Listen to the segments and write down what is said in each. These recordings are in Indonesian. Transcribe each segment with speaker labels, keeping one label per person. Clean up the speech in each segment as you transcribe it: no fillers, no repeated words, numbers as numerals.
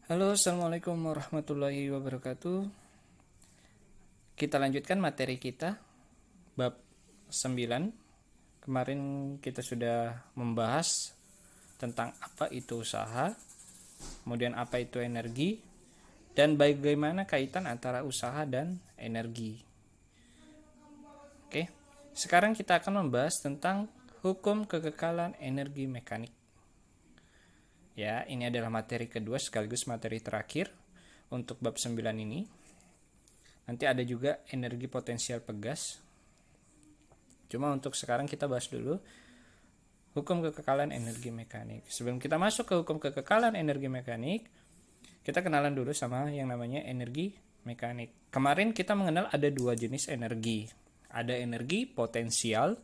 Speaker 1: Halo, Assalamualaikum warahmatullahi wabarakatuh. Kita lanjutkan materi kita, bab 9. Kemarin kita sudah membahas tentang apa itu usaha, kemudian apa itu energi, dan bagaimana kaitan antara usaha dan energi. Oke, sekarang kita akan membahas tentang hukum kekekalan energi mekanik. Ya, ini adalah materi kedua sekaligus materi terakhir untuk bab 9 ini. Nanti ada juga energi potensial pegas. Cuma untuk sekarang kita bahas dulu hukum kekekalan energi mekanik. Sebelum kita masuk ke hukum kekekalan energi mekanik, kita kenalan dulu sama yang namanya energi mekanik. Kemarin kita mengenal ada dua jenis energi. Ada energi potensial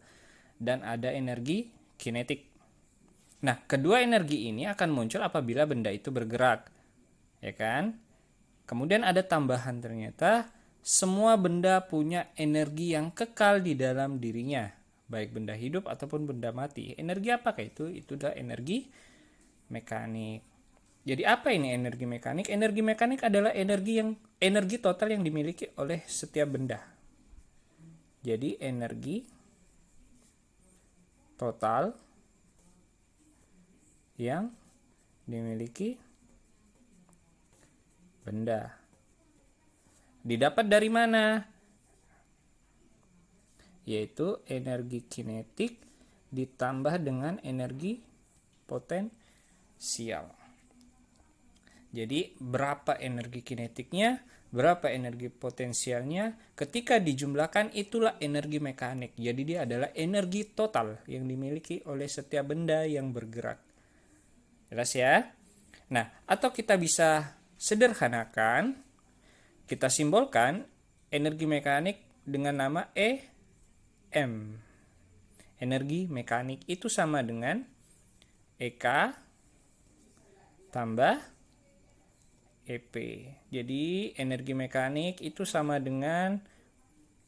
Speaker 1: dan ada energi kinetik. Nah, kedua energi ini akan muncul apabila benda itu bergerak. Ya kan? Kemudian ada tambahan ternyata semua benda punya energi yang kekal di dalam dirinya, baik benda hidup ataupun benda mati. Energi apakah itu? Itu adalah energi mekanik. Jadi apa ini energi mekanik? Energi mekanik adalah energi total yang dimiliki oleh setiap benda. Jadi energi total yang dimiliki benda. Didapat dari mana? Yaitu energi kinetik ditambah dengan energi potensial. Jadi berapa energi kinetiknya, berapa energi potensialnya, ketika dijumlahkan itulah energi mekanik. Jadi dia adalah energi total yang dimiliki oleh setiap benda yang bergerak. Jelas ya? Nah, atau kita bisa sederhanakan, kita simbolkan energi mekanik dengan nama EM. Energi mekanik itu sama dengan EK tambah EP. Jadi energi mekanik itu sama dengan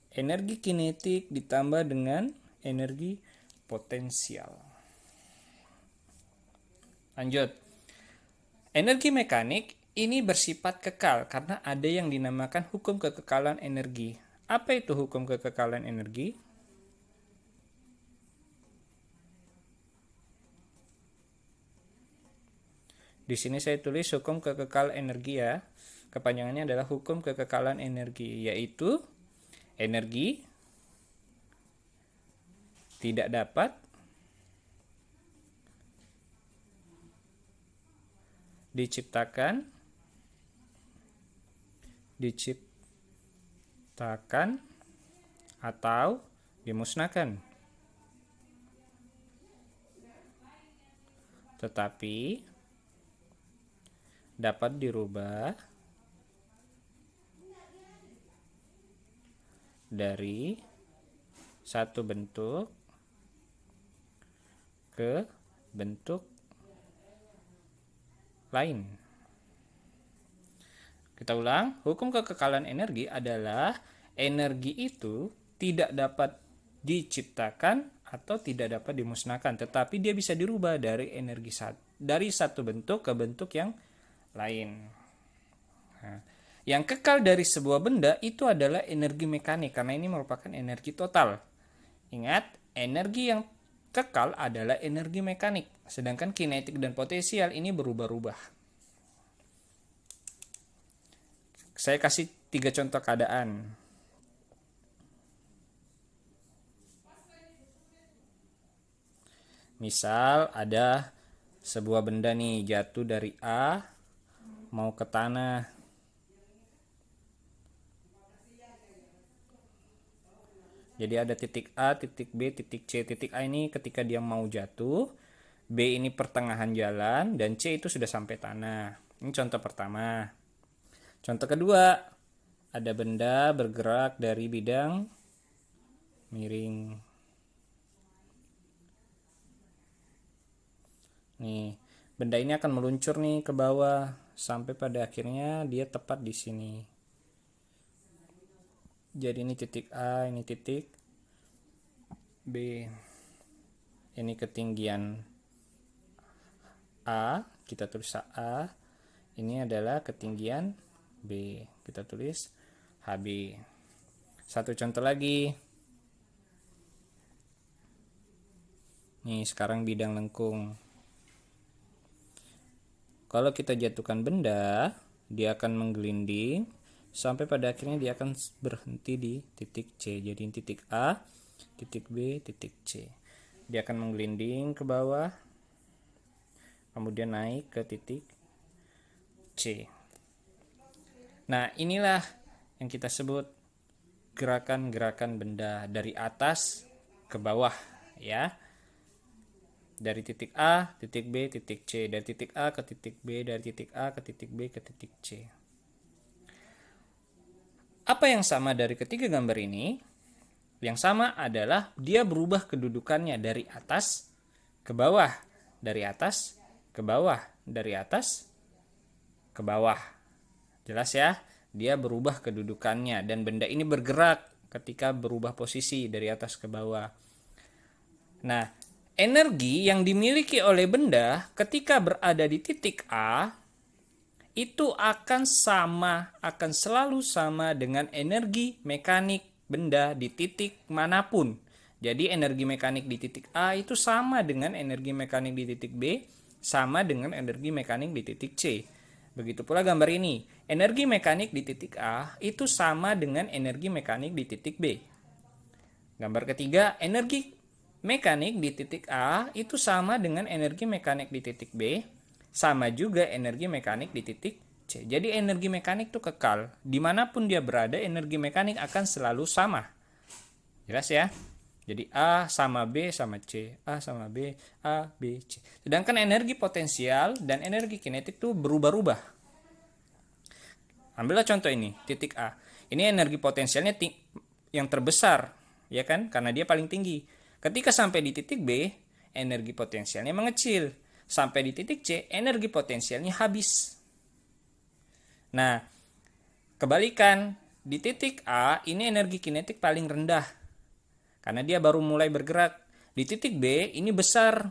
Speaker 1: energi kinetik ditambah dengan energi potensial. Lanjut. Energi mekanik ini bersifat kekal karena ada yang dinamakan hukum kekekalan energi. Apa itu hukum kekekalan energi? Di sini saya tulis hukum kekekalan energi ya. Kepanjangannya adalah hukum kekekalan energi, yaitu energi tidak dapat diciptakan atau dimusnahkan, tetapi dapat dirubah dari satu bentuk ke bentuk lain. Kita ulang, hukum kekekalan energi adalah energi itu tidak dapat diciptakan atau tidak dapat dimusnahkan, tetapi dia bisa dirubah dari dari satu bentuk ke bentuk yang lain. Nah, yang kekal dari sebuah benda itu adalah energi mekanik karena ini merupakan energi total. Ingat, energi yang kekal adalah energi mekanik, sedangkan kinetik dan potensial ini berubah-ubah. Saya kasih 3 contoh keadaan. Misal ada sebuah benda nih jatuh dari A mau ke tanah. Jadi ada titik A, titik B, titik C. Titik A ini ketika dia mau jatuh, B ini pertengahan jalan, dan C itu sudah sampai tanah. Ini contoh pertama. Contoh kedua, ada benda bergerak dari bidang miring. Nih, benda ini akan meluncur nih ke bawah sampai pada akhirnya dia tepat di sini. Jadi ini titik A, ini titik B. Ini ketinggian A, kita tulis A. Ini adalah ketinggian B. Kita tulis HB. Satu contoh lagi. Nih, sekarang bidang lengkung. Kalau kita jatuhkan benda, dia akan menggelinding sampai pada akhirnya dia akan berhenti di titik C. Jadi titik A, titik B, titik C. Dia akan menggelinding ke bawah, kemudian naik ke titik C. Nah, inilah yang kita sebut gerakan-gerakan benda dari atas ke bawah, ya. Dari titik A, titik B, titik C. Dari titik A ke titik B, dari titik A ke titik B ke titik C. Apa yang sama dari ketiga gambar ini? Yang sama adalah dia berubah kedudukannya dari atas ke bawah, dari atas ke bawah, dari atas ke bawah. Jelas ya? Dia berubah kedudukannya dan benda ini bergerak ketika berubah posisi dari atas ke bawah. Nah, energi yang dimiliki oleh benda ketika berada di titik A itu akan selalu sama dengan energi mekanik benda di titik manapun. Jadi energi mekanik di titik A itu sama dengan energi mekanik di titik B, sama dengan energi mekanik di titik C. Begitu pula gambar ini. Energi mekanik di titik A itu sama dengan energi mekanik di titik B. Gambar ketiga, energi mekanik di titik A itu sama dengan energi mekanik di titik B, sama juga energi mekanik di titik C. Jadi energi mekanik itu kekal. Dimanapun dia berada, energi mekanik akan selalu sama. Jelas ya? Jadi A sama B sama C, A sama B, A, B, C. Sedangkan energi potensial dan energi kinetik itu berubah-ubah. Ambillah contoh ini, titik A. Ini energi potensialnya yang terbesar, ya kan? Karena dia paling tinggi. Ketika sampai di titik B, energi potensialnya mengecil. Sampai di titik C, energi potensialnya habis. Nah, kebalikan, di titik A, ini energi kinetik paling rendah. Karena dia baru mulai bergerak. Di titik B, ini besar.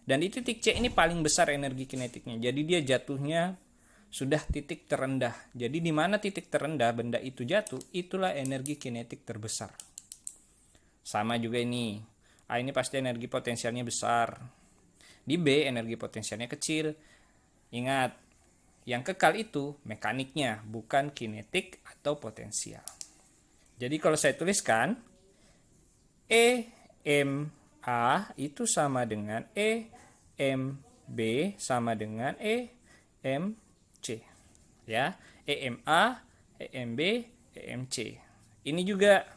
Speaker 1: Dan di titik C, ini paling besar energi kinetiknya. Jadi dia jatuhnya sudah titik terendah. Jadi di mana titik terendah benda itu jatuh, itulah energi kinetik terbesar. Sama juga ini. A ini pasti energi potensialnya besar. Di B energi potensialnya kecil. Ingat, yang kekal itu mekaniknya, bukan kinetik atau potensial. Jadi kalau saya tuliskan, EMA itu sama dengan EMB sama dengan EMC. Ya, EMA, EMB, EMC. Ini juga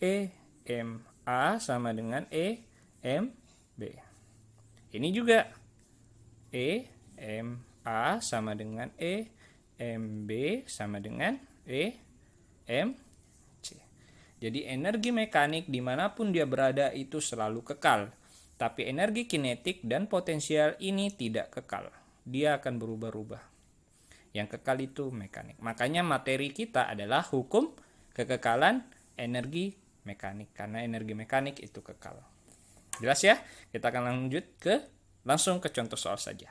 Speaker 1: EMA sama dengan EMB. Ini juga EMA sama dengan EMB sama dengan EMC. Jadi energi mekanik dimanapun dia berada itu selalu kekal. Tapi energi kinetik dan potensial ini tidak kekal. Dia akan berubah-ubah. Yang kekal itu mekanik. Makanya materi kita adalah hukum kekekalan energi mekanik, karena energi mekanik itu kekal. Jelas ya? Kita akan langsung ke contoh soal saja.